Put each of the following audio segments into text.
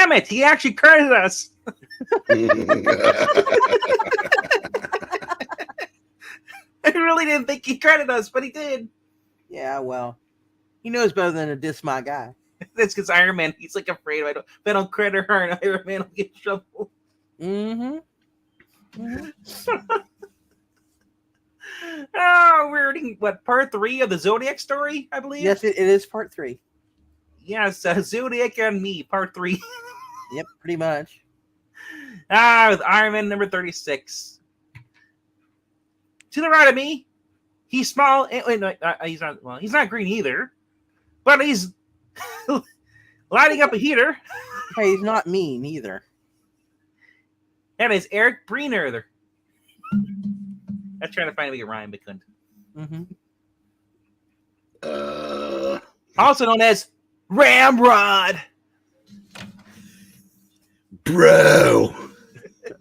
Damn it! He actually credited us. I really didn't think he credited us, but he did. Yeah, well, he knows better than to diss my guy. That's because Iron Man, he's like afraid if I don't credit her, and Iron Man will get in trouble. Oh, we're reading part 3 of the Zodiac story, I believe. Yes, it is part 3. Yes, Zodiac and me, part 3. Yep, pretty much. With Iron Man number 36. To the right of me, he's small. Wait, no, he's not. Well, he's not green either, but he's lighting up a heater. Hey, he's not mean either. That is Eric Breener. I'm trying to find a rhyme, but couldn't. Also known as Ramrod. Bro.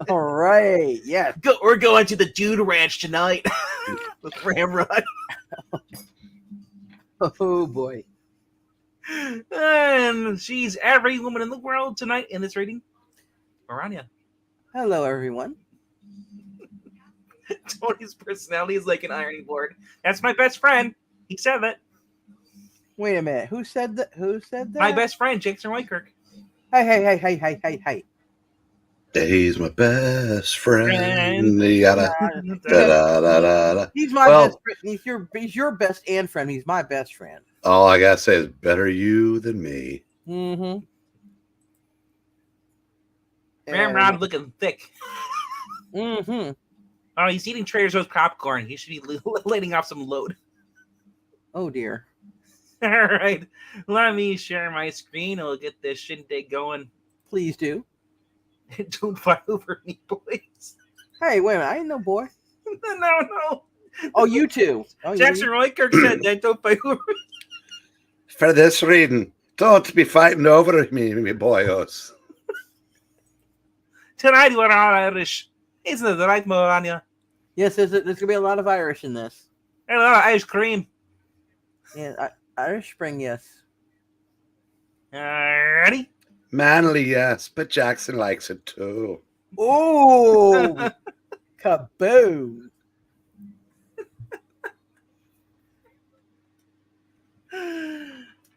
All right, yeah. We're going to the Dude Ranch tonight with Ramrod. Oh boy. And she's every woman in the world tonight in this reading. Marania. Hello, everyone. Tony's personality is like an ironing board. That's my best friend. He said that. Wait a minute. Who said that? Who said that? My best friend, Jackson Whitekirk. Hey. He's my best friend. You gotta, He's my best friend. He's your best and friend. He's my best friend. All I gotta say is better you than me. Ramrod looking thick. Oh, he's eating Trader Joe's popcorn. He should be letting off some load. Oh dear. All right, let me share my screen. We'll get this shindig going. Please do. Don't fight over me, boys. Hey, wait a minute. I ain't no boy. No. Oh, you two. Oh, Jackson Roykirk said that. Don't fight over me. For this reading, don't be fighting over me boyos. Tonight we're all Irish. Isn't it right, Melania? Yes, there's going to be a lot of Irish in this. And a lot of ice cream. Yeah, Irish Spring, yes. Ready? Manly, yes, but Jackson likes it too. Oh, kaboom!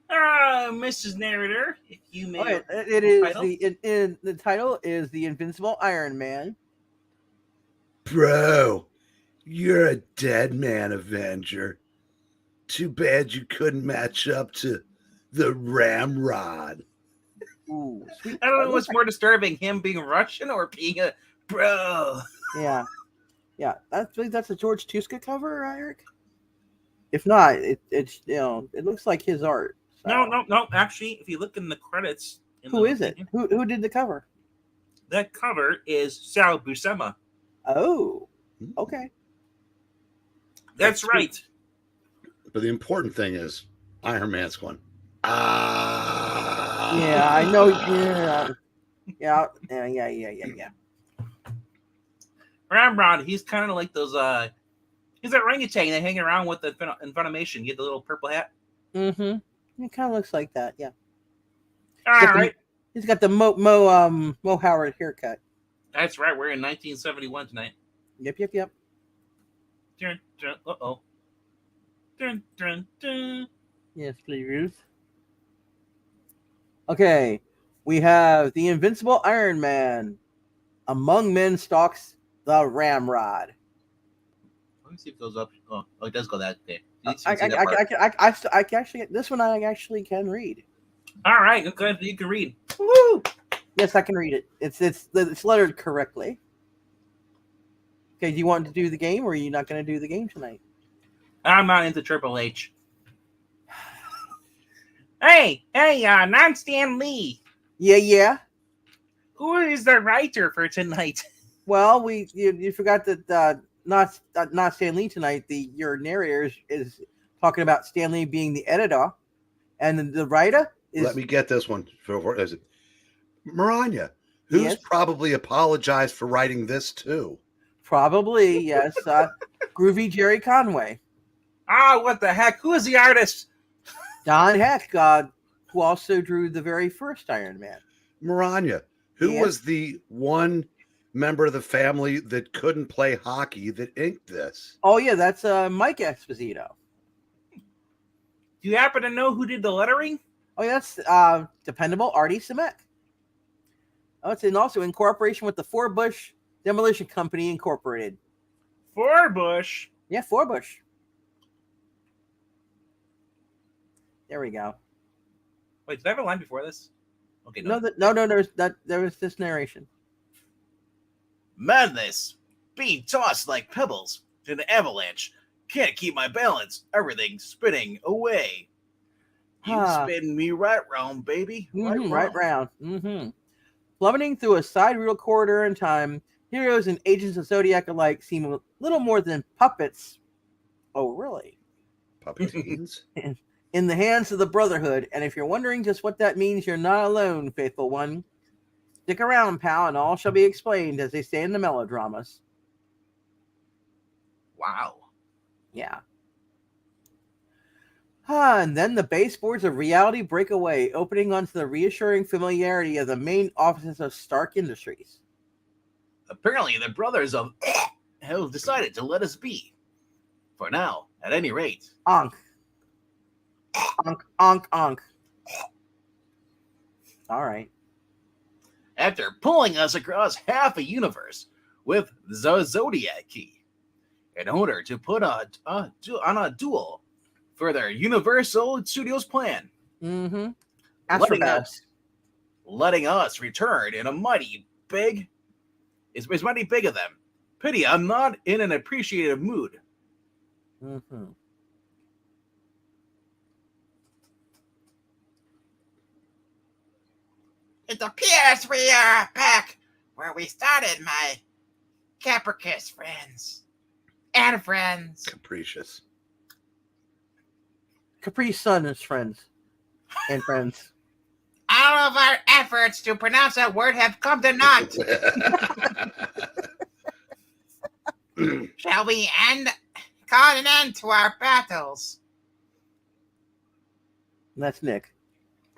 Mrs. Narrator, if you may. Okay, it is the title is The Invincible Iron Man. Bro, you're a dead man Avenger. Too bad you couldn't match up to the Ramrod. Ooh, sweet. I don't know what's more disturbing, him being Russian or being a bro. Yeah. I think that's a George Tuska cover, Eric. If not, it's it looks like his art. So. No. Actually, if you look in the credits, Who is it? Who did the cover? That cover is Sal Buscema. Oh, okay. That's right. But the important thing is Iron Man's going. Yeah, I know. Yeah. Ramrod, he's kind of like those. He's that orangutan they hang around with in Funimation. You get the little purple hat. It kind of looks like that. Yeah. All right. He's got the Mo Howard haircut. That's right. We're in 1971 tonight. Yep. Uh-oh. Dun. Yes, please. Okay, we have the Invincible Iron Man. Among Men stalks the Ramrod. Let me see if it goes up. Oh, it does go that way. I actually this one I actually can read. All right, okay, you can read. Woo! Yes, I can read it. It's lettered correctly. Okay, do you want to do the game, or are you not going to do the game tonight? I'm not into Triple H. Hey, not Stan Lee. Yeah. Who is the writer for tonight? Well, you forgot that not Stan Lee tonight. Your narrator is talking about Stan Lee being the editor, and the writer is. Let me get this one. Is it Marania, who's probably apologized for writing this too? Probably, yes. Groovy Gerry Conway. What the heck? Who is the artist? Don Heck, who also drew the very first Iron Man. Maranya, who Yeah. was the one member of the family that couldn't play hockey that inked this? Oh yeah, that's Mike Esposito. Do you happen to know who did the lettering? Oh yeah, that's dependable Artie Simek. Oh, it's also in cooperation with the Forbush Demolition Company Incorporated. Forbush. Yeah, Forbush. There we go. Wait, did I have a line before this? Okay, No, there was this narration. Madness. Being tossed like pebbles in an avalanche. Can't keep my balance. Everything's spinning away. You spin me right round, baby. Right round. Plummeting through a sidereal corridor in time, heroes and agents of Zodiac alike seem a little more than puppets. Oh, really? Puppetines? In the hands of the Brotherhood, and if you're wondering just what that means, you're not alone, faithful one. Stick around, pal, and all shall be explained, as they say in the melodramas. Wow. Yeah. And then the baseboards of reality break away, opening onto the reassuring familiarity of the main offices of Stark Industries. Apparently, the brothers of have decided to let us be. For now, at any rate. Onk. Onk, onk, onk. All right. After pulling us across half a universe with the Zodiac key, in order to put on a duel for their Universal Studios plan. Letting us return in a mighty big is mighty big of them. Pity I'm not in an appreciative mood. It appears we are back where we started, my Capricus friends. And friends. Capricious. Capri's son is friends. And friends. All of our efforts to pronounce that word have come to naught. Shall we call an end to our battles? That's Nick.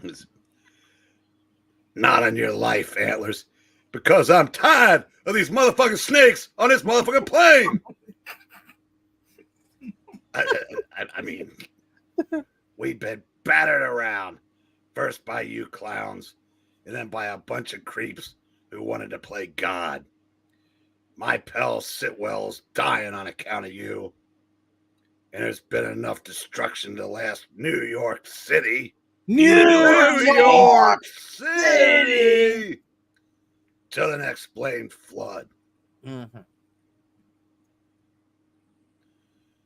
It's not on your life, Antlers, because I'm tired of these motherfucking snakes on this motherfucking plane. I mean, we've been battered around, first by you clowns, and then by a bunch of creeps who wanted to play God. My pal Sitwell's dying on account of you, and there's been enough destruction to last New York City. New York City! Till the next blame flood.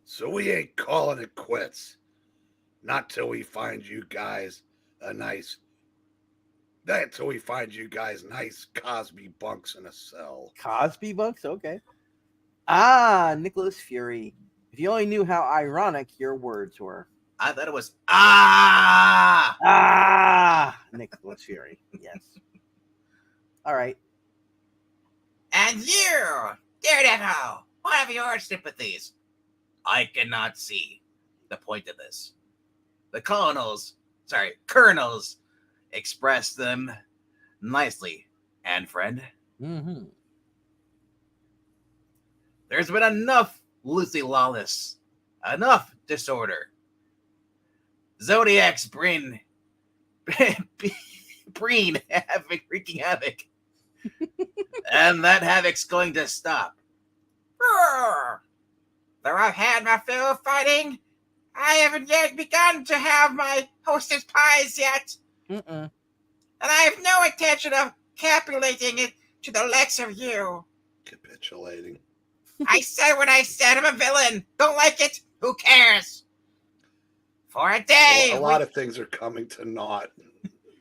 So we ain't calling it quits. Not till we find you guys nice Cosby bunks in a cell. Cosby bunks? Okay. Nicholas Fury. If you only knew how ironic your words were. I thought it was Nicholas Fury. Yes. All right. And you, Daredevil, what of your sympathies? I cannot see the point of this. The colonels express them nicely, and friend. There's been enough Lucy Lawless, enough disorder. Zodiac's brain wreaking havoc. And that havoc's going to stop. Though I've had my fill of fighting, I haven't yet begun to have my hostess pies yet. And I have no intention of capitulating it to the likes of you. Capitulating. I said what I said. I'm a villain. Don't like it? Who cares? For a day. Well, a lot of things are coming to naught.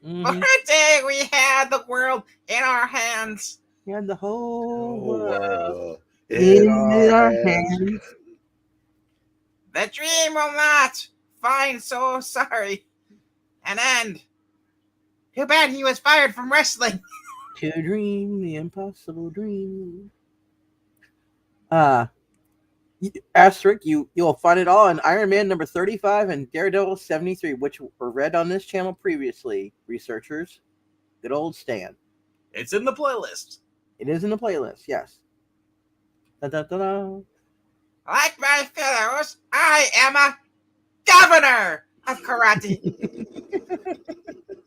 For a day, we had the world in our hands. You had the whole world in our hands. The dream will not find so sorry an end. Too bad he was fired from wrestling. To dream the impossible dream. Asterisk, you'll find it all in Iron Man number 35 and Daredevil 73, which were read on this channel previously, researchers. Good old Stan. It's in the playlist. It is in the playlist, yes. Da-da-da-da. Like my fellows, I am a governor of karate.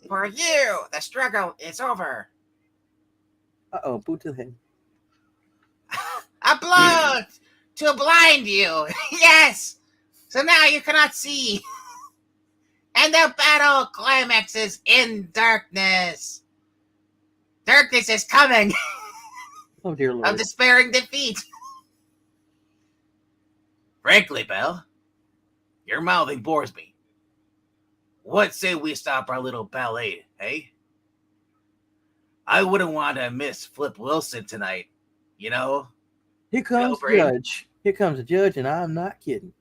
For you, the struggle is over. Uh-oh, boot to the head. A blow to blind you. Yes. So now you cannot see. And the battle climaxes in darkness. Darkness is coming. Oh, dear Lord. Of despairing defeat. Frankly, Belle, your mouthing bores me. What say we stop our little ballet, eh? I wouldn't want to miss Flip Wilson tonight, you know? Here comes the Brain. judge. Here comes the judge, and I'm not kidding.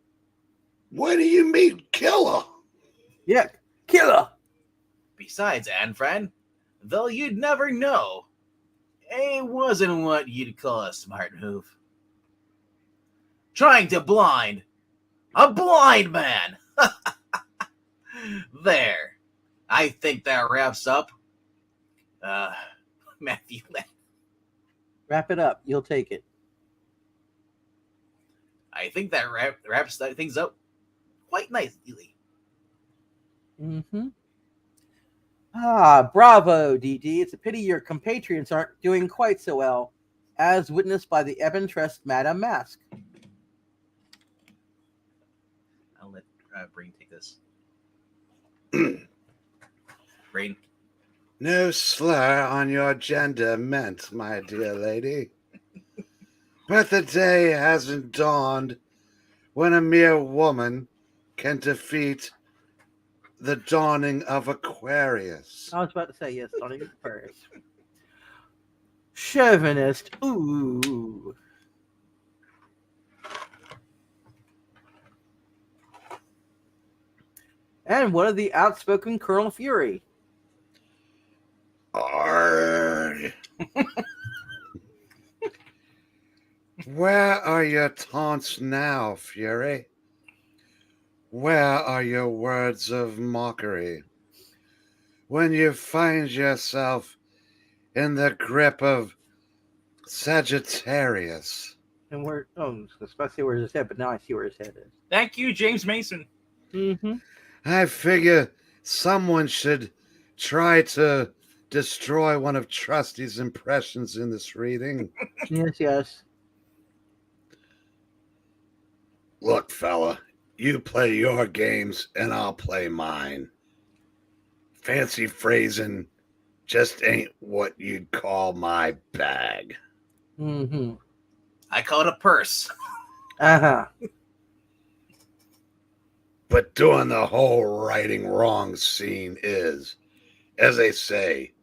What do you mean, killer? Yeah, killer. Besides, Anne-Fran, though you'd never know, it wasn't what you'd call a smart move. Trying to blind a blind man. There. I think that wraps up. Matthew. Wrap it up. You'll take it. I think that wraps things up quite nicely. Mm-hmm. Ah, bravo, DD. It's a pity your compatriots aren't doing quite so well, as witnessed by the Evan-Trest Madame Mask. I'll let Brain take this. Brain. No slur on your gender meant, my dear lady. But the day hasn't dawned when a mere woman can defeat the dawning of Aquarius. I was about to say yes, Donnie Aquarius. Chauvinist. Ooh. And what of the outspoken Colonel Fury? Arrgh. Where are your taunts now, Fury? Where are your words of mockery? When you find yourself in the grip of Sagittarius. And where? Oh, I was about to say where's his head, but now I see where his head is. Thank you, James Mason. Mm-hmm. I figure someone should try to destroy one of Trusty's impressions in this reading. Yes. Look, fella, you play your games and I'll play mine. Fancy phrasing just ain't what you'd call my bag. Mm-hmm. I call it a purse. Uh-huh. But doing the whole righting wrong scene is, as they say,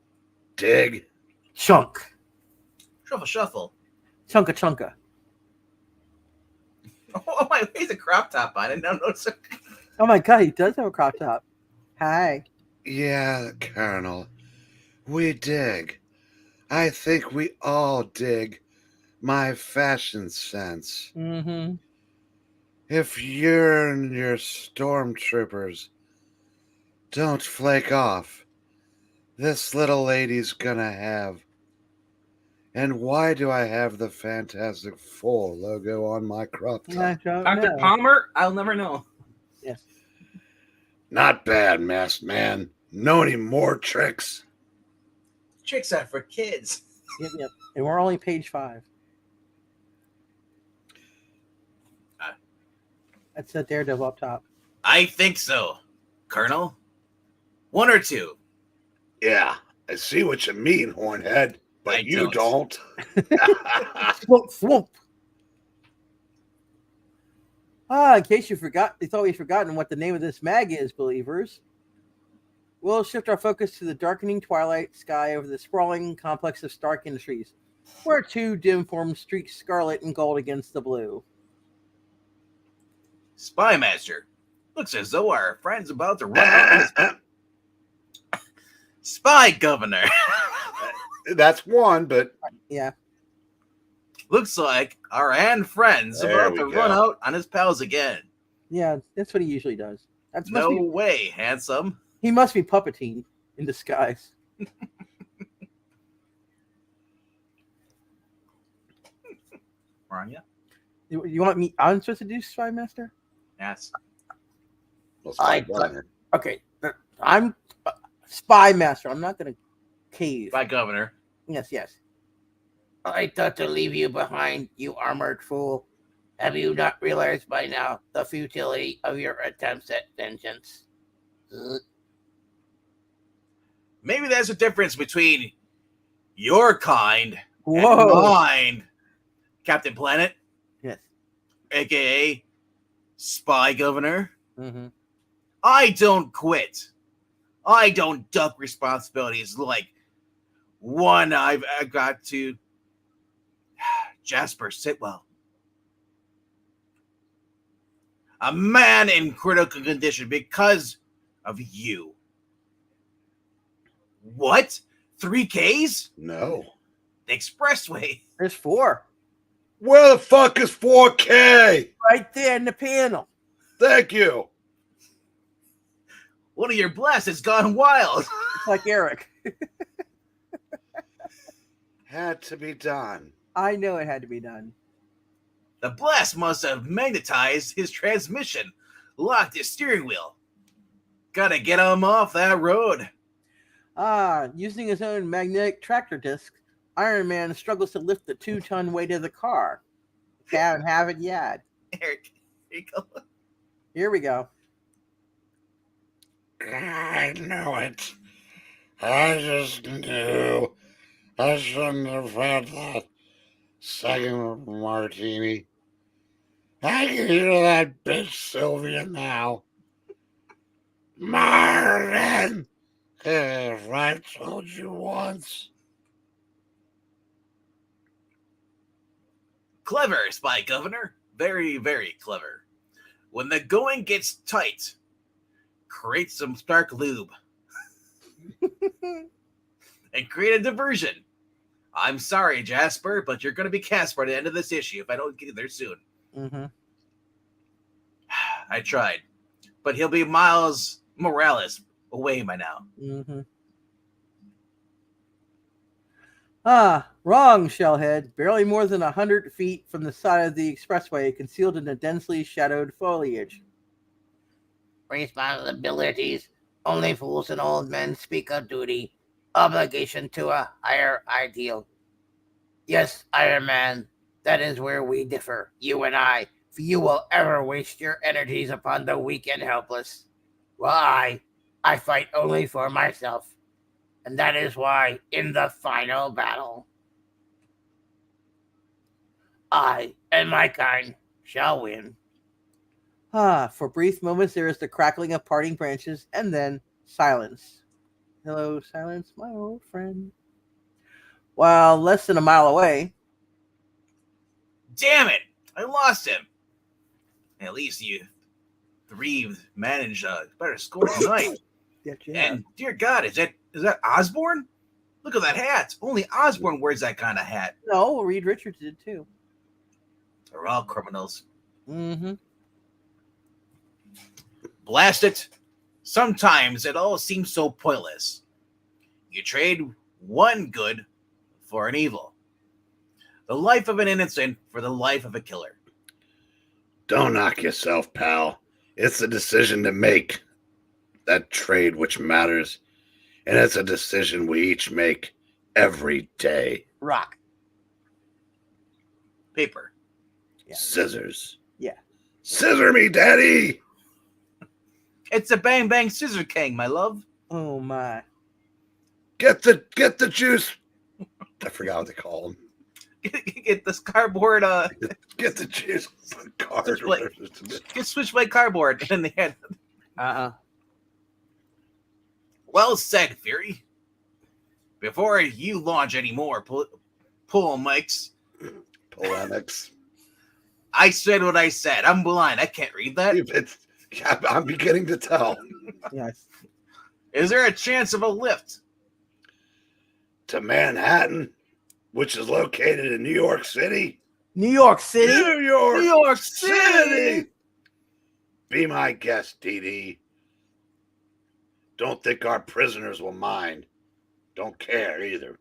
dig. Chunk. Shuffle. Chunka. Oh my, he's a crop top on it. No. Oh my god, he does have a crop top. Hi. Yeah, Colonel, we dig. I think we all dig my fashion sense. Mm-hmm. If you and your stormtroopers don't flake off, this little lady's gonna have. And why do I have the Fantastic Four logo on my crop top? I don't Dr. know. Palmer, I'll never know. Yes. Not bad, masked man. Know any more tricks? Tricks are for kids. Yep. And we're only page 5. That's a Daredevil up top. I think so, Colonel. 1 or 2. Yeah, I see what you mean, Hornhead, but I you don't. Swoop. In case you thought we'd forgotten what the name of this mag is, believers. We'll shift our focus to the darkening twilight sky over the sprawling complex of Stark Industries, where 2 dim forms streak scarlet and gold against the blue. Spy-Master. Looks as though our friend's about to run out of his Spy Governor. That's one, but Yeah. Looks like our friend's There about we to go. run out on his pals again. Yeah, that's what he usually does. No way, handsome. He must be Puppeteen in disguise. on you. You want me? I'm supposed to do Spy-Master? Yes. Well, I Spy Governor. Okay, I'm Spy-Master. I'm not gonna cave. By Governor. Yes, yes. I thought to leave you behind, you armored fool. Have you not realized by now the futility of your attempts at vengeance? Maybe there's a difference between your kind and mine, Captain Planet, Yes. aka Spy Governor. Mm-hmm. I don't quit. I don't duck responsibilities like one I've got to. Jasper Sitwell. A man in critical condition because of you. What? 3Ks? No. The expressway. There's 4 Where the fuck is 4K? right there in the panel. Thank you. One of your blasts has gone wild. It's like Eric. Had to be done. I know it had to be done. The blast must have magnetized his transmission, locked his steering wheel. Gotta get him off that road. Using his own magnetic tractor disc, Iron Man struggles to lift the 2-ton weight of the car. Can't have it yet. Eric, here you go. Here we go. I know it. I just knew I shouldn't have had that second martini. I can hear that bitch Sylvia now. Martin! If I told you once. Clever, Spy Governor. Very, very clever. When the going gets tight, create some Stark lube. And create a diversion. I'm sorry, Jasper, but you're going to be Casper at the end of this issue if I don't get there soon. Mm-hmm. I tried. But he'll be Miles Morales away by now. Mm-hmm. Wrong, Shellhead. Barely more than 100 feet from the side of the expressway, concealed in the densely shadowed foliage. Responsibilities. Only fools and old men speak of duty. Obligation to a higher ideal. Yes, Iron Man, that is where we differ, you and I. Few will ever waste your energies upon the weak and helpless. Well, I fight only for myself. And that is why, in the final battle, I and my kind shall win. For brief moments, there is the crackling of parting branches, and then silence. Hello, silence, my old friend. While less than a mile away. Damn it! I lost him. At least you 3 managed a better score tonight. Yeah. And dear God, is that Osborne? Look at that hat. Only Osborne wears that kind of hat. No, Reed Richards did too. They're all criminals. Mm-hmm. Blast it. Sometimes it all seems so pointless. You trade one good for an evil. The life of an innocent for the life of a killer. Don't knock yourself, pal. It's a decision to make. That trade which matters. And it's a decision we each make every day. Rock. Paper. Yeah. Scissors. Yeah. Scissor me, daddy! It's a Bang Bang Scissor King, my love. Oh my. Get the juice. I forgot what they call them. Get this cardboard. Get the juice card. Get Switchblade cardboard in the head. Well said, Fury. Before you launch any more polemics, I said what I said. I'm blind. I can't read that. I'm beginning to tell. Yes. Is there a chance of a lift? To Manhattan, which is located in New York City. New York City? New York, New York City! Be my guest, Dee. Don't think our prisoners will mind. Don't care either.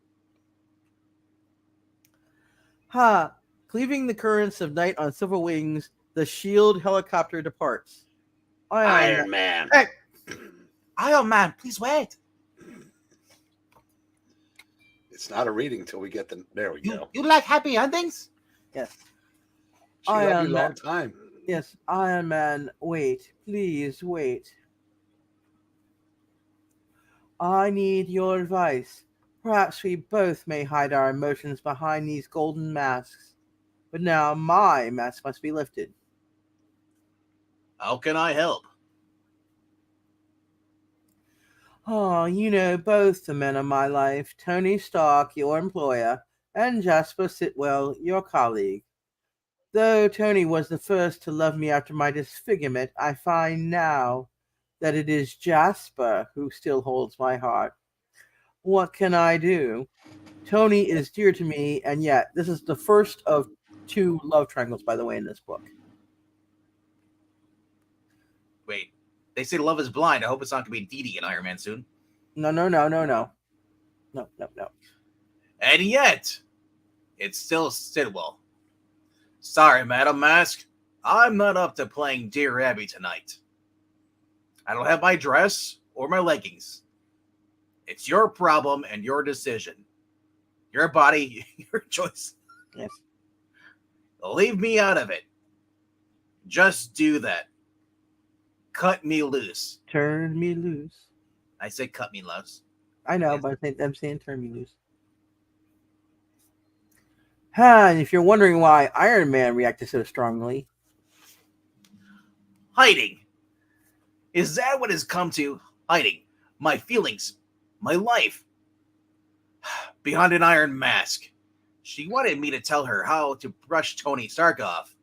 Cleaving the currents of night on silver wings, the shield helicopter departs. Iron Man. Hey, Iron Man, please wait. It's not a reading till we get the. There we go. You like happy endings? Yes. She loved you Iron a Man. long time. Yes, Iron Man, wait. Please wait. I need your advice. Perhaps we both may hide our emotions behind these golden masks. But now my mask must be lifted. How can I help? Oh, you know both the men of my life, Tony Stark, your employer, and Jasper Sitwell, your colleague. Though Tony was the first to love me after my disfigurement, I find now that it is Jasper who still holds my heart. What can I do? Tony is dear to me, and yet this is the first of 2 love triangles, by the way, in this book. Wait, they say love is blind. I hope it's not going to be Dee Dee and Iron Man soon. No. No. And yet, it's still Sidwell. Sorry, Madam Mask. I'm not up to playing Dear Abby tonight. I don't have my dress or my leggings. It's your problem and your decision. Your body, your choice. Yes. Leave me out of it. Just do that. Cut me loose. Turn me loose. I said cut me loose. I know, Yes. but I'm saying turn me loose. And if you're wondering why Iron Man reacted so strongly, Hiding. Is that what it's come to? Hiding. My feelings. My life. Behind an iron mask. She wanted me to tell her how to brush Tony Stark off.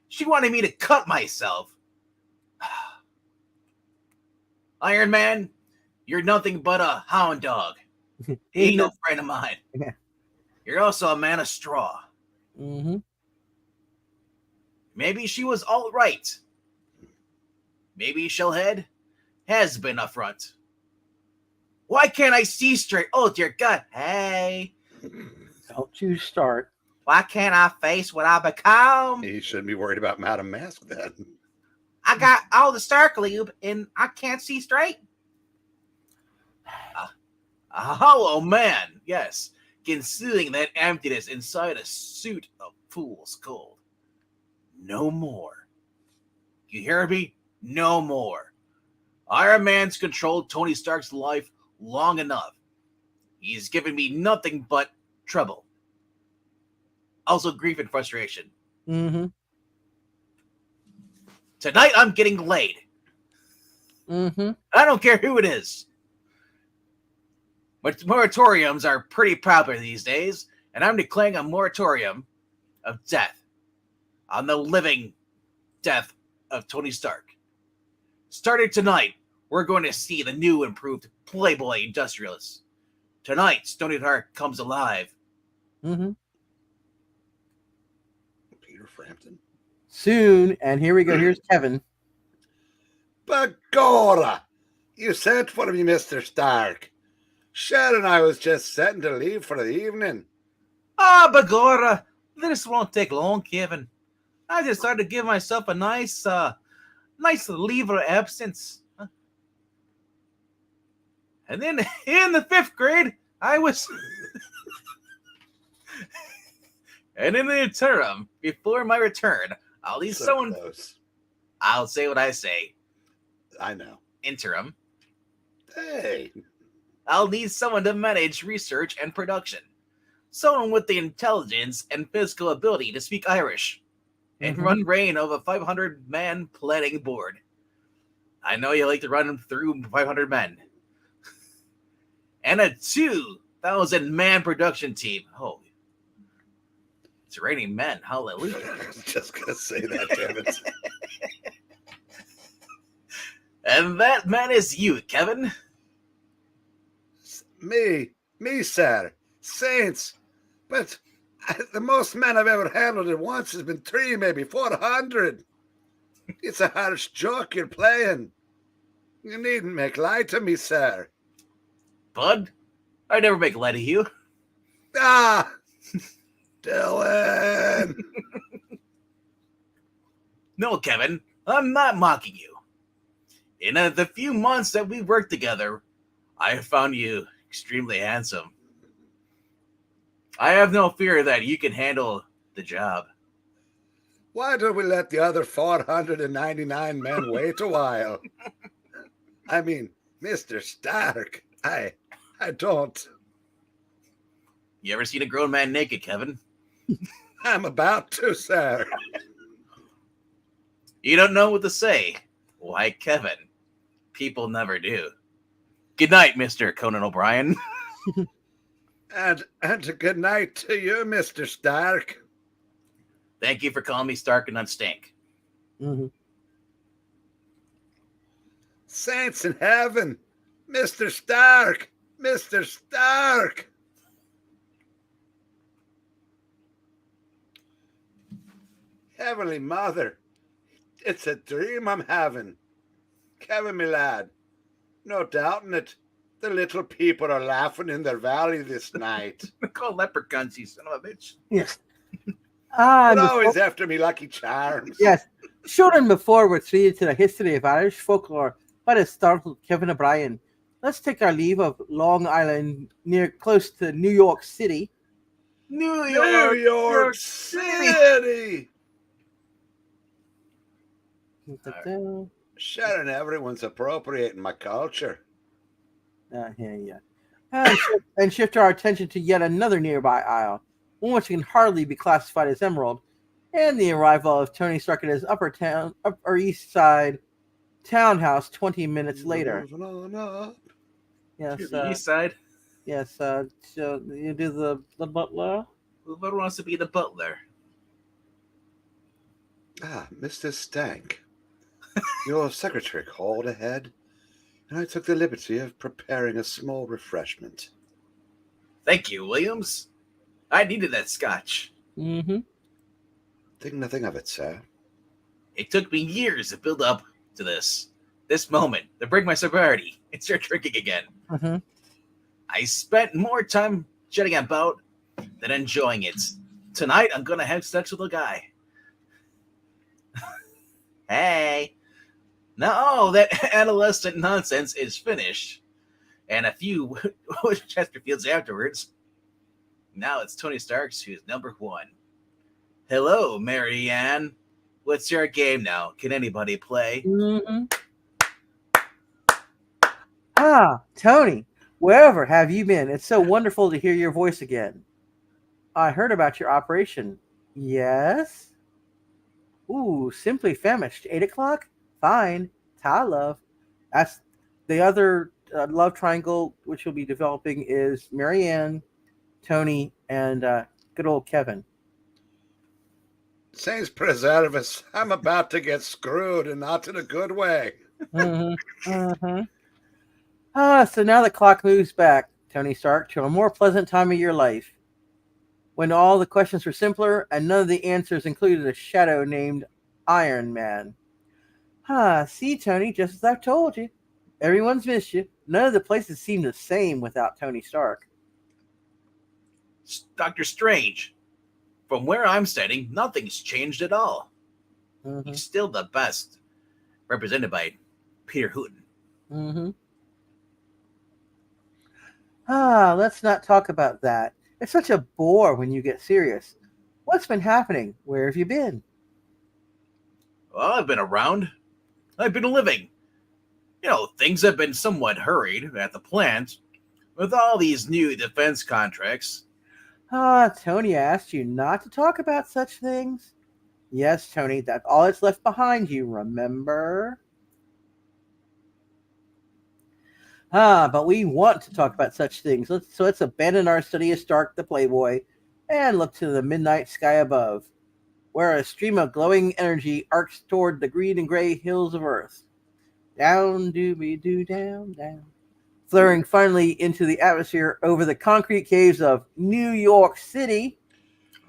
She wanted me to cut myself. Iron Man, you're nothing but a hound dog. Ain't no friend of mine. Yeah. You're also a man of straw. Mm-hmm. Maybe she was all right. Maybe Shellhead has been upfront. Why can't I see straight? Oh, dear God. Hey. Don't you start. Why can't I face what I become? You shouldn't be worried about Madam Mask then. I got all the Stark lube and I can't see straight. A hollow man, yes, concealing that emptiness inside a suit of fool's gold. No more. You hear me? No more. Iron Man's controlled Tony Stark's life long enough. He's given me nothing but trouble. Also grief and frustration. Mm-hmm. Tonight I'm getting laid. Mm-hmm. I don't care who it is. But moratoriums are pretty popular these days, and I'm declaring a moratorium of death on the living death of Tony Stark. Starting tonight, we're going to see the new improved Playboy industrialist. Tonight, Tony Stark comes alive. Mm-hmm. Peter Frampton. Soon, and here we go. Here's Kevin. Begorra! You sent for me, Mr. Stark. Cher and I was just setting to leave for the evening. Ah, begorra, this won't take long, Kevin. I decided to give myself a nice leave of absence. And then in the 5th grade, I was... And in the interim, before my return, I'll need So someone... close. I'll say what I say. I know. Interim. Hey. I'll need someone to manage research and production. Someone with the intelligence and physical ability to speak Irish and run reign of a 500-man planning board. I know you like to run through 500 men. And a 2,000-man production team. Oh, it's raining men. Hallelujah. I was just going to say that, damn it. And that man is you, Kevin. Me, sir. Saints. But the most men I've ever handled at once has been 3, maybe 400. It's a harsh joke you're playing. You needn't make light of me, sir. Bud, I never make light of you. Ah! Dylan! Kevin. No, Kevin, I'm not mocking you. In the few months that we've worked together, I have found you extremely handsome. I have no fear that you can handle the job. Why don't we let the other 499 men wait a while? I mean, Mr. Stark, I don't. You ever seen a grown man naked, Kevin? I'm about to, sir. You don't know what to say. Why, Kevin? People never do. Good night, Mr. Conan O'Brien. And a good night to you, Mr. Stark. Thank you for calling me Stark and not Stink. Mm-hmm. Saints in heaven, Mr. Stark, Mr. Stark. Heavenly Mother, it's a dream I'm having. Kevin, me lad, no doubting it. The little people are laughing in their valley this night. Call leprechauns, you son of a bitch. Yes. But Miss always Fol- after me lucky charms. yes. Children before were treated to the history of Irish folklore by the startled Kevin O'Brien. Let's take our leave of Long Island, close to New York City. New York City. Sharon, everyone's appropriating my culture. Yeah. And shift our attention to yet another nearby isle, one which can hardly be classified as emerald, and the arrival of Tony Stark at his Upper East Side townhouse 20 minutes later. Yes, To the east side. yes. So you do the butler. Whoever wants to be the butler? Ah, Mr. Stank. Your secretary called ahead, and I took the liberty of preparing a small refreshment. Thank you, Williams. I needed that scotch. Mm-hmm. Think nothing of it, sir. It took me years to build up to this moment, to break my sobriety and start drinking again. Mm-hmm. I spent more time jetting about than enjoying it. Tonight, I'm gonna have sex with a guy. Hey. No, that adolescent nonsense is finished. And a few Chesterfields afterwards. Now it's Tony Stark's who's number one. Hello, Mary Ann. What's your game now? Can anybody play? Mm-hmm. Ah, Tony, wherever have you been? It's so wonderful to hear your voice again. I heard about your operation. Yes? Ooh, simply famished. 8 o'clock? Fine. Ta love. That's the other love triangle which you'll be developing is Marianne, Tony, and good old Kevin. Saints preserve us. I'm about to get screwed, and not in a good way. Mm-hmm. Mm-hmm. So now the clock moves back, Tony Stark, to a more pleasant time of your life, when all the questions were simpler and none of the answers included a shadow named Iron Man. See, Tony, just as I've told you. Everyone's missed you. None of the places seem the same without Tony Stark. Dr. Strange. From where I'm standing, nothing's changed at all. Mm-hmm. He's still the best, represented by Peter Hooton. Mm-hmm. Let's not talk about that. It's such a bore when you get serious. What's been happening? Where have you been? Well, I've been around. I've been living. You know, things have been somewhat hurried at the plant with all these new defense contracts. Tony asked you not to talk about such things. Yes, Tony, that's all that's left behind you, remember? But we want to talk about such things. Let's abandon our study of Stark the Playboy and look to the midnight sky above, where a stream of glowing energy arcs toward the green and gray hills of Earth. Down, dooby-doo, down, down. Flaring finally into the atmosphere over the concrete caves of New York City.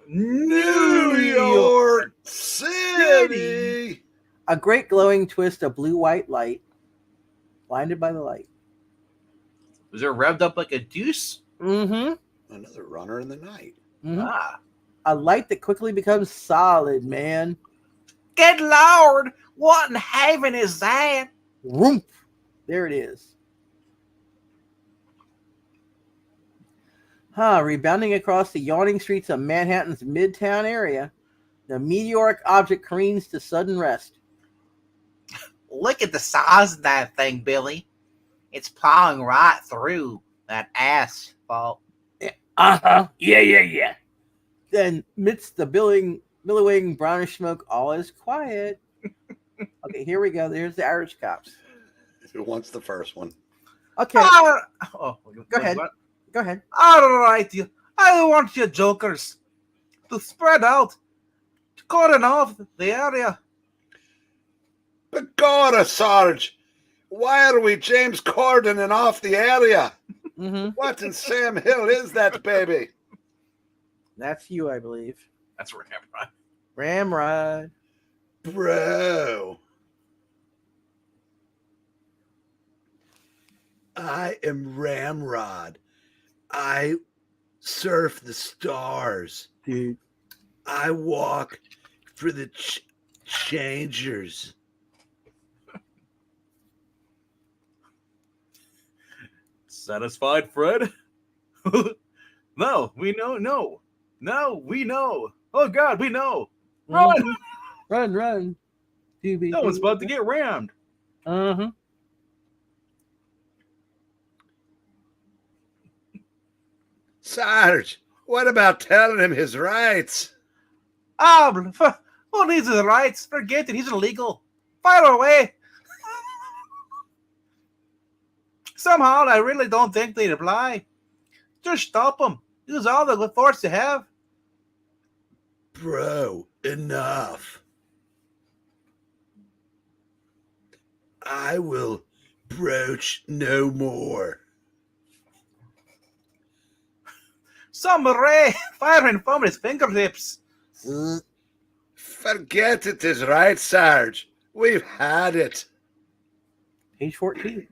New York City! A great glowing twist of blue-white light, blinded by the light. Was it revved up like a deuce? Mm-hmm. Another runner in the night. Mm-hmm. A light that quickly becomes solid, man. Good Lord, what in heaven is that? Whoomp. There it is. Rebounding across the yawning streets of Manhattan's Midtown area, the meteoric object careens to sudden rest. Look at the size of that thing, Billy. It's plowing right through that asphalt. Yeah. Then, amidst the billowing brownish smoke, all is quiet. Okay, here we go. There's the Irish cops. Who wants the first one? Okay, Go ahead. Go ahead. All right, I want you jokers to spread out, to cordon off the area. Begorra, Sarge! Why are we James Cordoning off the area? Mm-hmm. What in Sam Hill is that, baby? That's you, I believe. That's Ramrod. Ramrod. Bro. I am Ramrod. I surf the stars. Dude. I walk for the changers. Satisfied, Fred? No, we know. No, we know. Oh, God, we know. Run! Run. No one's about to get rammed. Uh-huh. Sarge, what about telling him his rights? Who needs his rights? Forget it. He's illegal. Fire away. Somehow, I really don't think they'd apply. Just stop him. Use all the force you have. Bro, enough. I will broach no more. Some ray firing from his fingertips. Forget it is right, Sarge. We've had it. Page 14.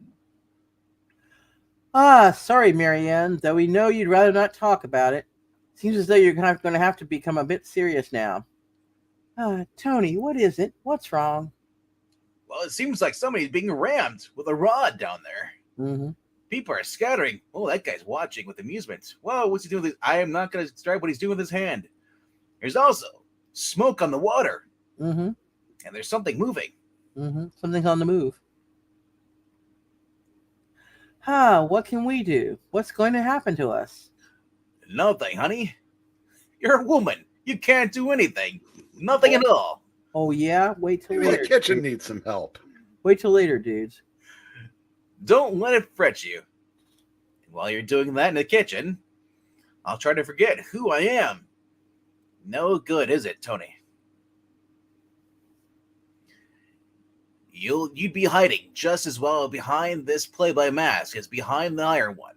Sorry, Marianne, though we know you'd rather not talk about it. Seems as though you're going to have to become a bit serious now. Tony, what is it? What's wrong? Well, it seems like somebody's being rammed with a rod down there. Mm-hmm. People are scattering. Oh, that guy's watching with amusement. Whoa, what's he doing with his... I am not going to describe what he's doing with his hand. There's also smoke on the water. Mm-hmm. And there's something moving. Mm-hmm. Something's on the move. What can we do? What's going to happen to us? Nothing, honey. You're a woman. You can't do anything. Nothing at all. Oh, yeah? Wait till Maybe later. the kitchen needs some help. Wait till later, dudes. Don't let it fret you. And while you're doing that in the kitchen, I'll try to forget who I am. No good, is it, Tony? You'd be hiding just as well behind this play-by mask as behind the iron one.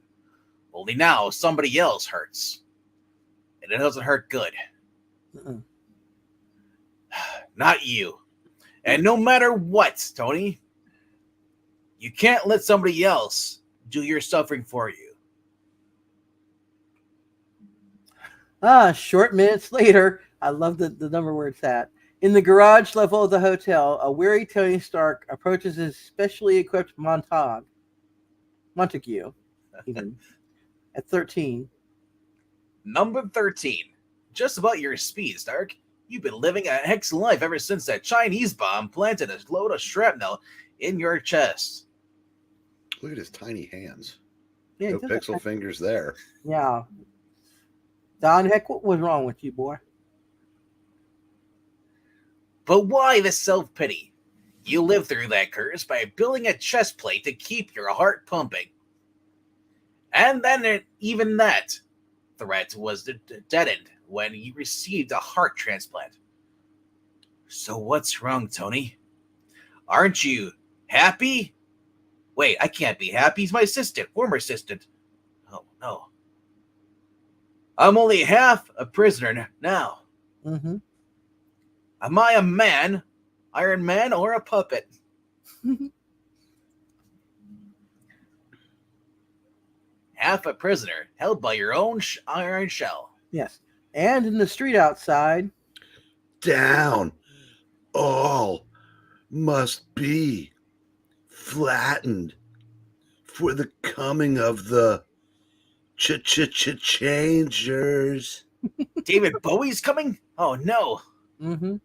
Only now somebody else hurts. And it doesn't hurt good. Mm-mm. Not you. And no matter what, Tony, you can't let somebody else do your suffering for you. Short minutes later, I love the number where it's at. In the garage level of the hotel, a weary Tony Stark approaches his specially equipped Montague, even, at 13. Number 13. Just about your speed, Stark. You've been living a hex life ever since that Chinese bomb planted a load of shrapnel in your chest. Look at his tiny hands. Yeah, No pixel fingers there. Yeah. Don, heck, what was wrong with you, boy? But why the self-pity? You lived through that curse by building a chest plate to keep your heart pumping. And then even that threat was deadened when you received a heart transplant. So what's wrong, Tony? Aren't you happy? Wait, I can't be happy. He's my assistant, former assistant. Oh, no. I'm only half a prisoner now. Mm-hmm. Am I a man, Iron Man, or a puppet? Half a prisoner, held by your own iron shell. Yes. And in the street outside, down, all must be flattened for the coming of the changers. David Bowie's coming? Oh no. mm-hmm.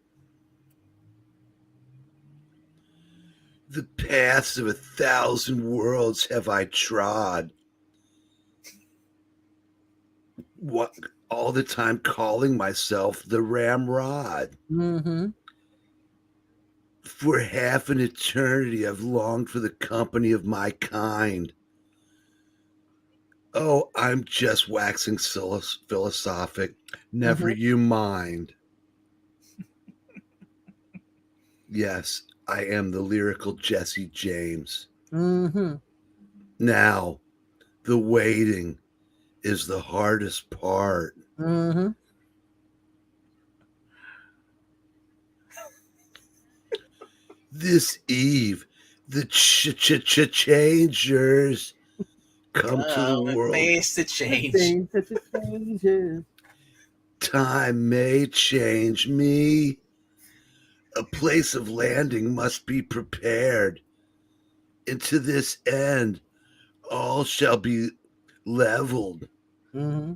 The paths of 1,000 worlds have I trod. What, all the time calling myself the Ramrod. Mm-hmm. For half an eternity, I've longed for the company of my kind. Oh, I'm just waxing philosophic. Never you mind. Yes, I am the lyrical Jesse James. Mm-hmm. Now, the waiting is the hardest part. Mm-hmm. This eve, the changers come to the world. Face to change. Things that changes. Time may change me. A place of landing must be prepared. Into this end, all shall be leveled. Mm-hmm.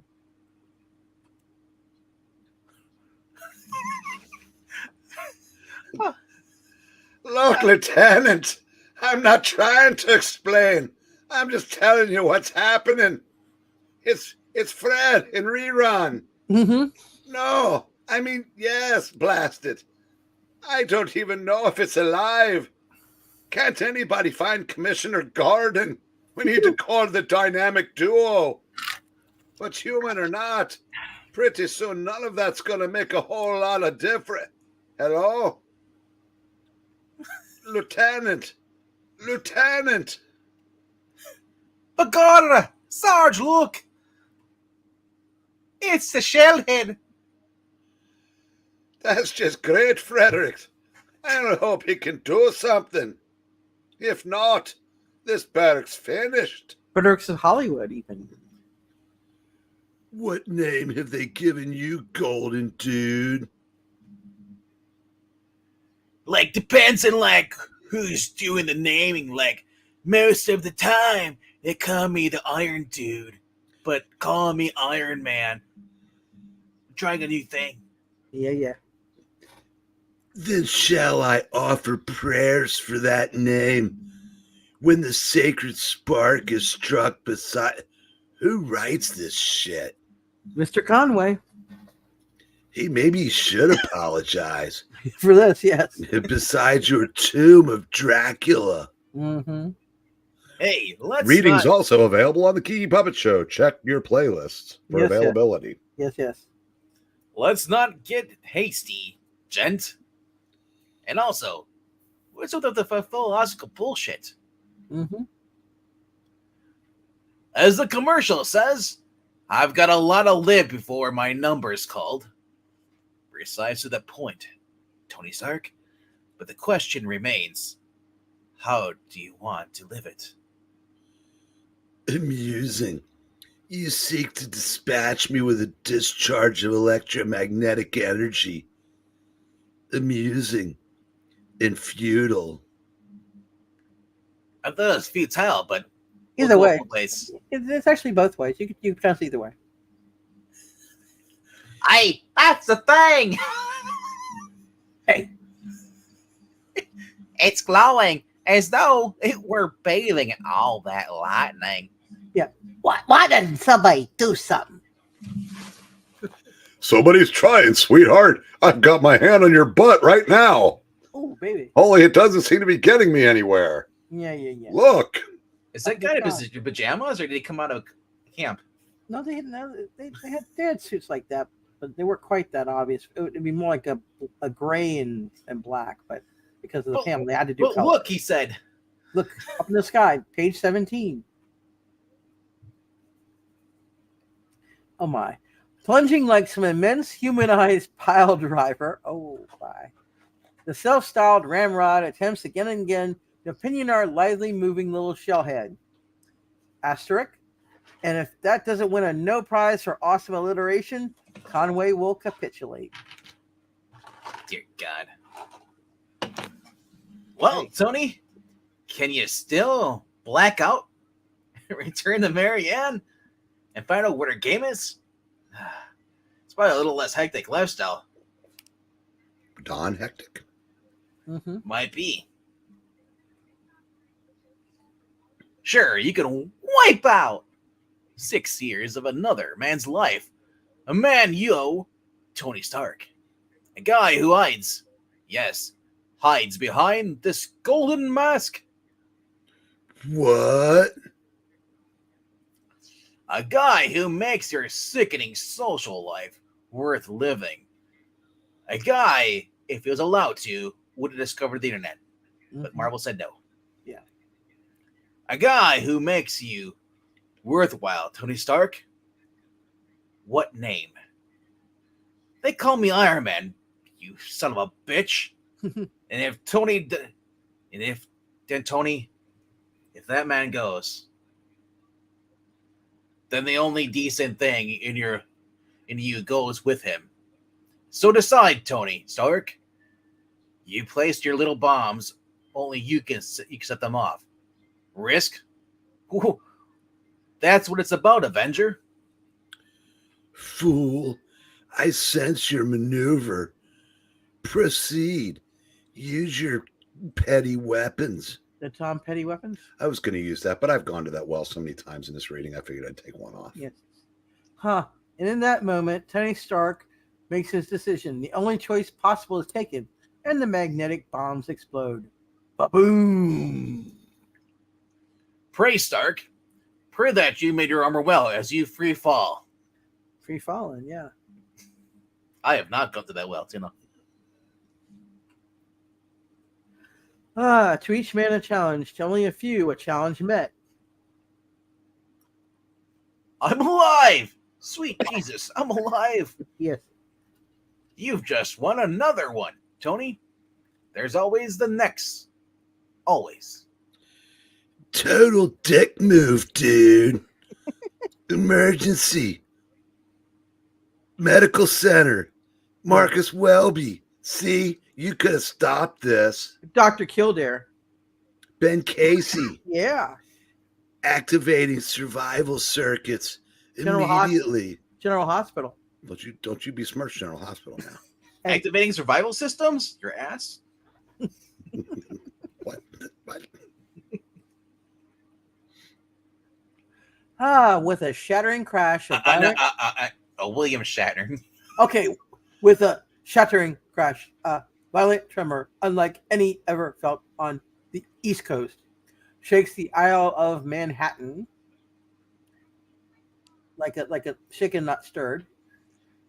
Look, Lieutenant, I'm not trying to explain. I'm just telling you what's happening. It's Fred in rerun. Mm-hmm. No, I mean, yes, blast it. I don't even know if it's alive. Can't anybody find Commissioner Gordon? We need to call the dynamic duo. But human or not, pretty soon none of that's going to make a whole lot of difference. Hello? Lieutenant! Bagorra! Sarge, look! It's the Shellhead! That's just great, Frederick. I hope he can do something. If not, this barrack's finished. Fredericks of Hollywood, even. What name have they given you, Golden Dude? Like, depends on, like, who's doing the naming. Like, most of the time, they call me the Iron Dude. But call me Iron Man. I'm trying a new thing. Yeah. Then shall I offer prayers for that name when the sacred spark is struck beside... Who writes this shit? Mr. Conway. Hey, maybe he should apologize. For this, yes. Besides your tomb of Dracula. Mm-hmm. Hey, let's Readings not... also available on the Geeky Puppet Show. Check your playlists for Yes, availability. Yes. Let's not get hasty, gent. And also, what's with the philosophical bullshit? Mm-hmm. As the commercial says, I've got a lot to live before my number's called. Precise to the point, Tony Stark. But the question remains, how do you want to live it? Amusing. You seek to dispatch me with a discharge of electromagnetic energy. Amusing and futile. I thought it was futile, but Either way. Place. It's actually both ways. You can pronounce it either way. Hey, that's the thing! Hey. It's glowing as though it were bathing in all that lightning. Yeah. Why doesn't somebody do something? Somebody's trying, sweetheart. I've got my hand on your butt right now. Oh, baby. Only it doesn't seem to be getting me anywhere. Yeah. Look. Is that guy in pajamas, or did he come out of camp? No, they had suits like that, but they weren't quite that obvious. It would be more like a gray and black, but because of the camera, they had to do But color. look, he said. Look up in the sky, page 17. Oh my. Plunging like some immense humanized pile driver. Oh my. The self-styled Ramrod attempts again and again to pinion our lively moving little shellhead. Asterisk. And if that doesn't win a no prize for awesome alliteration, Conway will capitulate. Dear God. Well, Tony, can you still black out, return to Marianne, and find out what her game is? It's probably a little less hectic lifestyle. Don hectic. Mm-hmm. Might be. Sure, you can wipe out 6 years of another man's life. A man you owe, Tony Stark. A guy who hides, yes, hides behind this golden mask. What? A guy who makes your sickening social life worth living. A guy, if he was allowed to, would have discovered the internet. But Marvel said no. Yeah. A guy who makes you worthwhile, Tony Stark. What name? They call me Iron Man, you son of a bitch. And if Tony, if that man goes, then the only decent thing in you goes with him. So decide, Tony Stark. You placed your little bombs. Only you can set them off. Risk? Ooh, that's what it's about, Avenger. Fool, I sense your maneuver. Proceed. Use your petty weapons. The Tom Petty weapons? I was going to use that, but I've gone to that well so many times in this reading, I figured I'd take one off. Yes. Huh. And in that moment, Tony Stark makes his decision. The only choice possible is taken, and the magnetic bombs explode. Ba-boom! Pray, Stark. Pray that you made your armor well as you free fall. Free falling, yeah. I have not gone to that well, you know. To each man a challenge. To only a few, a challenge met. I'm alive! Sweet Jesus, I'm alive! Yes. You've just won another one, Tony. There's always the next. Always. Total dick move, dude. Emergency. Medical center. Marcus Welby. See, you could have stopped this. Dr. Kildare. Ben Casey. Yeah. Activating survival circuits General immediately. General Hospital. Don't you besmirch General Hospital now. Hey. Activating survival systems? Your ass? What? With a shattering crash of William Shatner. Okay, with a shattering crash, violent tremor, unlike any ever felt on the East Coast, shakes the Isle of Manhattan like a shaken, not stirred.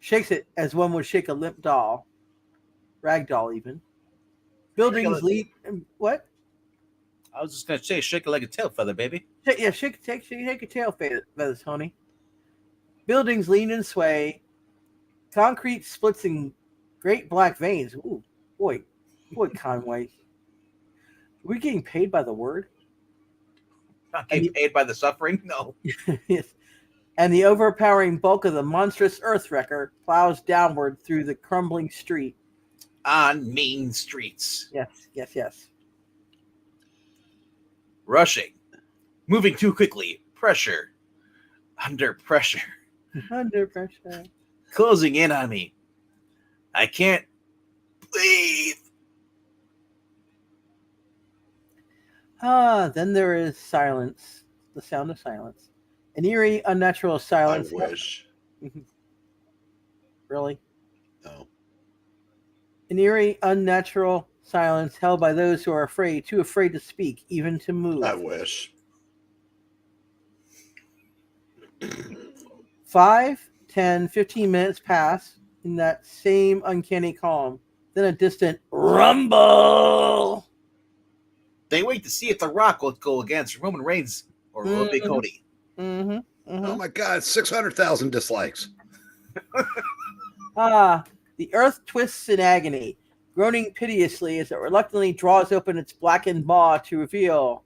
Shakes it as one would shake a limp doll, rag doll even. Buildings lead. What? I was just gonna say, shake it like a tail feather, baby. Yeah, shake a tail feather, Tony. Buildings lean and sway. Concrete splits in great black veins. Ooh, boy, Conway. Are we getting paid by the word? Not getting paid by the suffering? No. Yes. And the overpowering bulk of the monstrous earthwrecker plows downward through the crumbling street. On mean streets. Yes. Rushing. Moving too quickly. Pressure. Under pressure. Under pressure. Closing in on me. I can't breathe. Then there is silence. The sound of silence. An eerie, unnatural silence. I wish. Really? No. An eerie, unnatural silence held by those who are afraid, too afraid to speak, even to move. I wish. 5, 10, 15 minutes pass in that same uncanny calm. Then a distant rumble. They wait to see if The Rock will go against Roman Reigns or Big Cody. Oh my God, 600,000 dislikes. The earth twists in agony, groaning piteously as it reluctantly draws open its blackened maw to reveal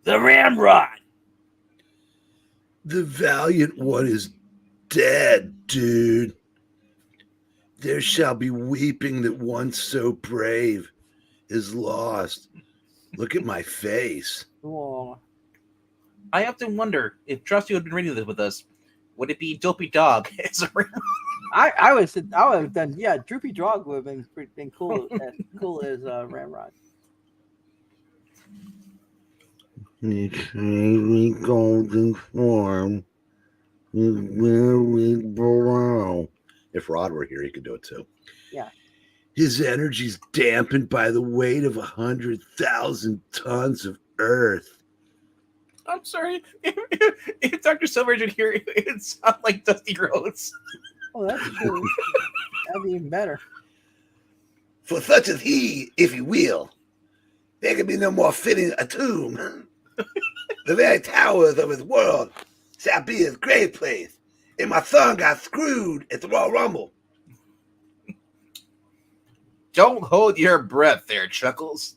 the Ramrod. The valiant one is dead, dude. There shall be weeping that one so brave is lost. Look at my face. Aw. I often wonder if Trusty would have been reading this with us, would it be Dopey Dog as a I would have done, yeah, Droopy Dog would have been cool, as cool as Ramrod. The golden form is very below. If Rod were here, he could do it too. Yeah. His energy's dampened by the weight of 100,000 tons of earth. I'm sorry. If Dr. Silver's in here, it sounds like Dusty Rhodes. Oh, that's true. That'd be even better. For such as he, if he will, there can be no more fitting a tomb. The very towers of his world shall be his grave place. And my son got screwed at the Royal Rumble. Don't hold your breath there, Chuckles.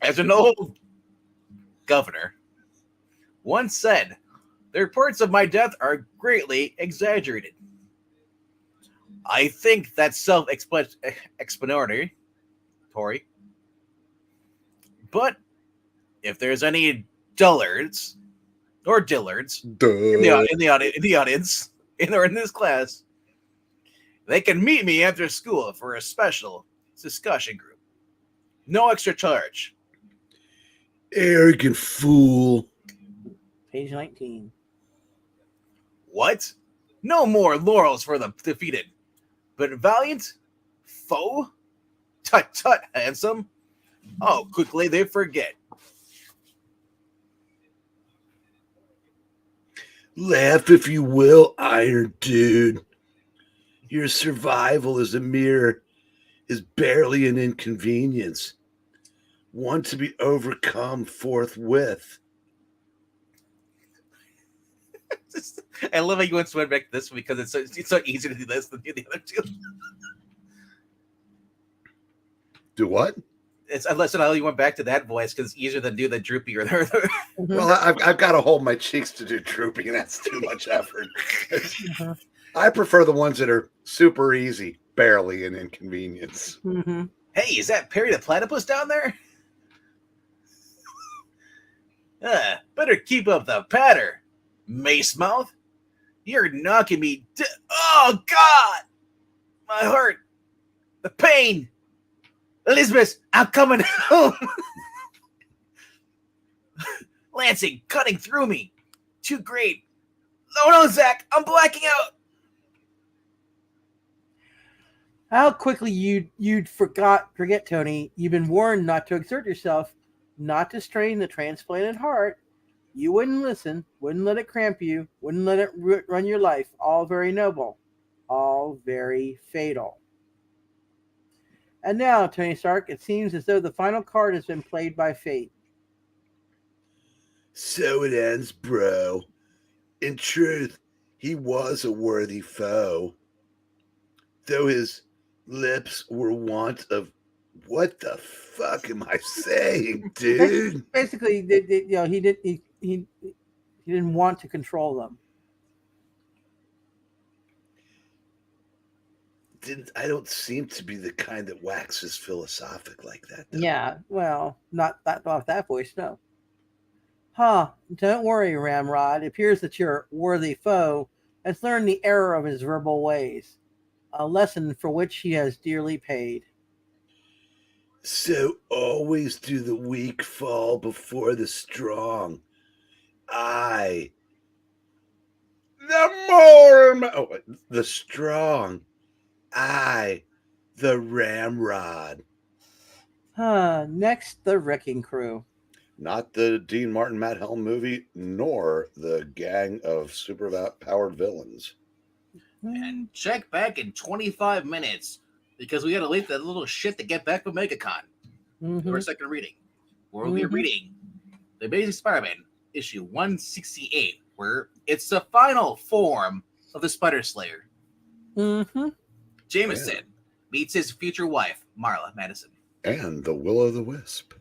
As an old governor once said, the reports of my death are greatly exaggerated. I think that's self-explanatory. But if there's any dullards or dillards in the audience or in this class, they can meet me after school for a special discussion group. No extra charge. Arrogant fool. Page 19. What? No more laurels for the defeated, but valiant foe? Tut tut, handsome. Oh, quickly they forget. Laugh if you will, Iron Dude. Your survival is barely an inconvenience. One to be overcome forthwith. I love how you went back to this because it's so easy to do this than do the other two. Do what? It's unless you went back to that voice because it's easier than do the droopy or the. Well, I've got to hold my cheeks to do droopy, and that's too much effort. I prefer the ones that are super easy, barely an inconvenience. Mm-hmm. Hey, is that Perry the Platypus down there? Better keep up the patter, Mace Mouth. You're knocking me. Oh, God! My heart. The pain. Elizabeth, I'm coming home. Lansing cutting through me. Too great. No, Zach, I'm blacking out. How quickly you'd forget, Tony. You've been warned not to exert yourself, not to strain the transplanted heart. You wouldn't listen, wouldn't let it cramp you, wouldn't let it run your life. All very noble, all very fatal. And now, Tony Stark, it seems as though the final card has been played by fate. So it ends, bro. In truth, he was a worthy foe. Though his lips were wont of... What the fuck am I saying, dude? Basically, he didn't want to control them. I don't seem to be the kind that waxes philosophic like that, though. Yeah, well, not that voice, no. Huh, don't worry, Ramrod. It appears that your worthy foe has learned the error of his verbal ways, a lesson for which he has dearly paid. So always do the weak fall before the strong. The strong. The Ramrod. Next, the Wrecking Crew. Not the Dean Martin Matt Helm movie, nor the gang of super-powered villains. And check back in 25 minutes because we got to leave that little shit to get back from MegaCon. For a second reading. Where we'll be reading The Amazing Spider-Man issue 168, where it's the final form of the Spider Slayer. Jameson meets his future wife, Marla Madison. And the Will-O-the-Wisp.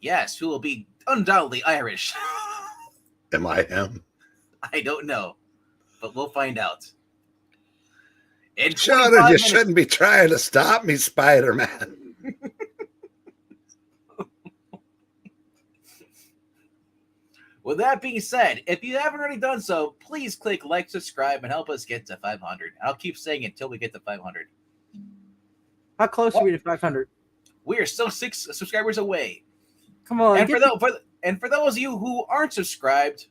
Yes, who will be undoubtedly Irish. Am I him? I don't know, but we'll find out. In Children, 25 you minutes, shouldn't be trying to stop me, Spider-Man. with that being said, if you haven't already done so, please click like, subscribe, and help us get to 500. I'll keep saying it until we get to 500. How close are we to 500? We are still 6 subscribers away. Come on. And for those of you who aren't subscribed,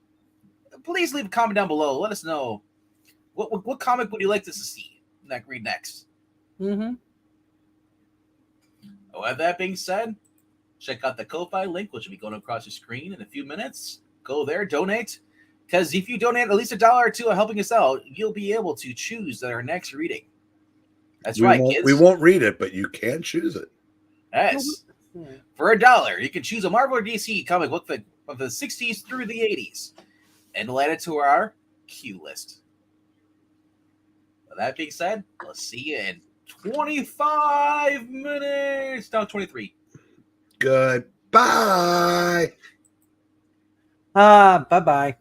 please leave a comment down below. Let us know what comic would you like us to see read next. Mm-hmm. With that being said, check out the Ko-Fi link, which will be going across your screen in a few minutes. Go there, donate, because if you donate at least $1 or $2 helping us out, you'll be able to choose our next reading. That's right, kids. We won't read it, but you can choose it. Yes. For $1, you can choose a Marvel or DC comic book of the 60s through the 80s and we'll add it to our queue list. With that being said, we'll see you in 25 minutes. No, 23. Goodbye. Bye-bye.